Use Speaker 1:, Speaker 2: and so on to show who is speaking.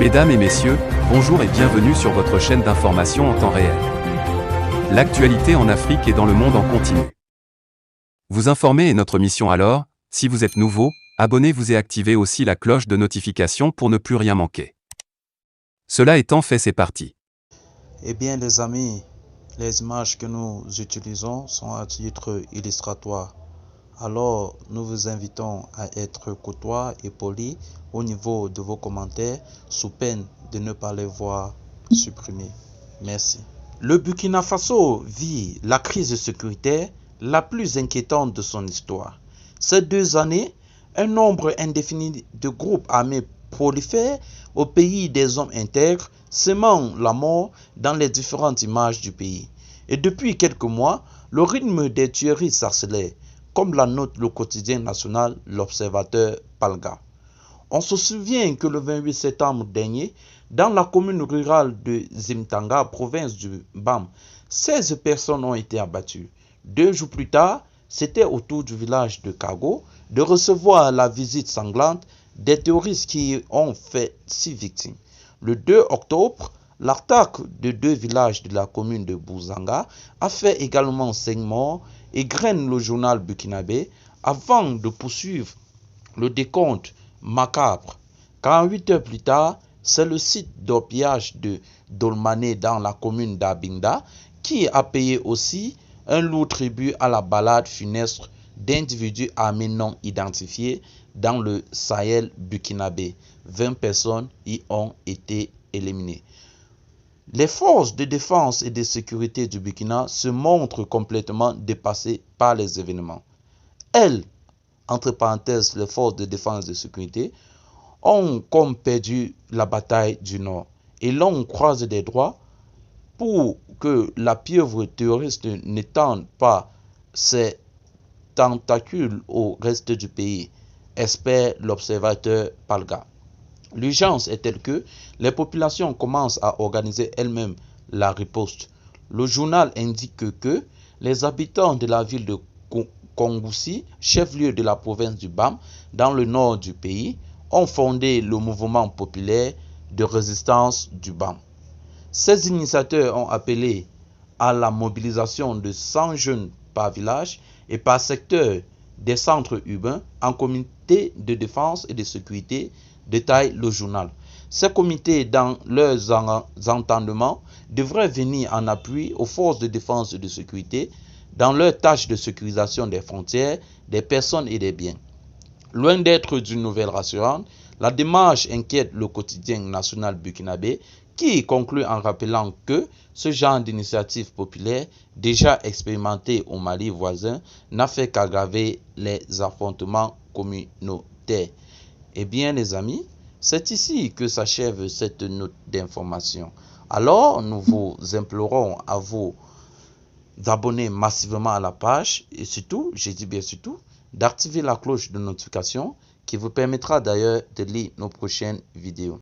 Speaker 1: Mesdames et messieurs, bonjour et bienvenue sur votre chaîne d'information en temps réel. L'actualité en Afrique et dans le monde en continu. Vous informer est notre mission alors, si vous êtes nouveau, abonnez-vous et activez aussi la cloche de notification pour ne plus rien manquer. Cela étant fait, c'est parti.
Speaker 2: Eh bien les amis, les images que nous utilisons sont à titre illustratoire. Alors nous vous invitons à être courtois et polis au niveau de vos commentaires sous peine de ne pas les voir supprimés. Merci. Le Burkina Faso vit la crise sécuritaire la plus inquiétante de son histoire. Ces 2 années, un nombre indéfini de groupes armés prolifèrent au pays des hommes intègres, semant la mort dans les différentes images du pays. Et depuis quelques mois, le rythme des tueries s'accélère, comme la note le quotidien national L'Observateur Palga. On se souvient que le 28 septembre dernier, dans la commune rurale de Zimtanga, province du BAM, 16 personnes ont été abattues. 2 jours plus tard, c'était au tour du village de Kago de recevoir la visite sanglante des terroristes qui ont fait 6 victimes. Le 2 octobre, l'attaque de 2 villages de la commune de Bouzanga a fait également 5 morts et graine le journal burkinabé avant de poursuivre le décompte macabre. 48 heures plus tard, c'est le site d'orpillage de Dolmané dans la commune d'Abinda qui a payé aussi un lourd tribut à la balade funeste d'individus armés non identifiés dans le Sahel burkinabé. 20 personnes y ont été éliminées. Les forces de défense et de sécurité du Burkina se montrent complètement dépassées par les événements. Elles, entre parenthèses, les forces de défense et de sécurité, ont comme perdu la bataille du Nord et l'on croise des doigts pour que la pieuvre terroriste n'étende pas ses tentacules au reste du pays, espère l'observateur Palga. L'urgence est telle que les populations commencent à organiser elles-mêmes la riposte. Le journal indique que les habitants de la ville de Kongoussi, chef-lieu de la province du BAM, dans le nord du pays, ont fondé le mouvement populaire de résistance du BAM. Ces initiateurs ont appelé à la mobilisation de 100 jeunes par village et par secteur des centres urbains en comité de défense et de sécurité, détaille le journal. Ces comités, dans leurs entendements, devraient venir en appui aux forces de défense et de sécurité dans leurs tâches de sécurisation des frontières, des personnes et des biens. Loin d'être d'une nouvelle rassurante, la démarche inquiète le quotidien national burkinabé qui conclut en rappelant que ce genre d'initiative populaire, déjà expérimentée au Mali voisin, n'a fait qu'aggraver les affrontements communautaires. Eh bien les amis, c'est ici que s'achève cette note d'information. Alors nous vous implorons à vous d'abonner massivement à la page et surtout, je dis bien surtout, d'activer la cloche de notification qui vous permettra d'ailleurs de lire nos prochaines vidéos.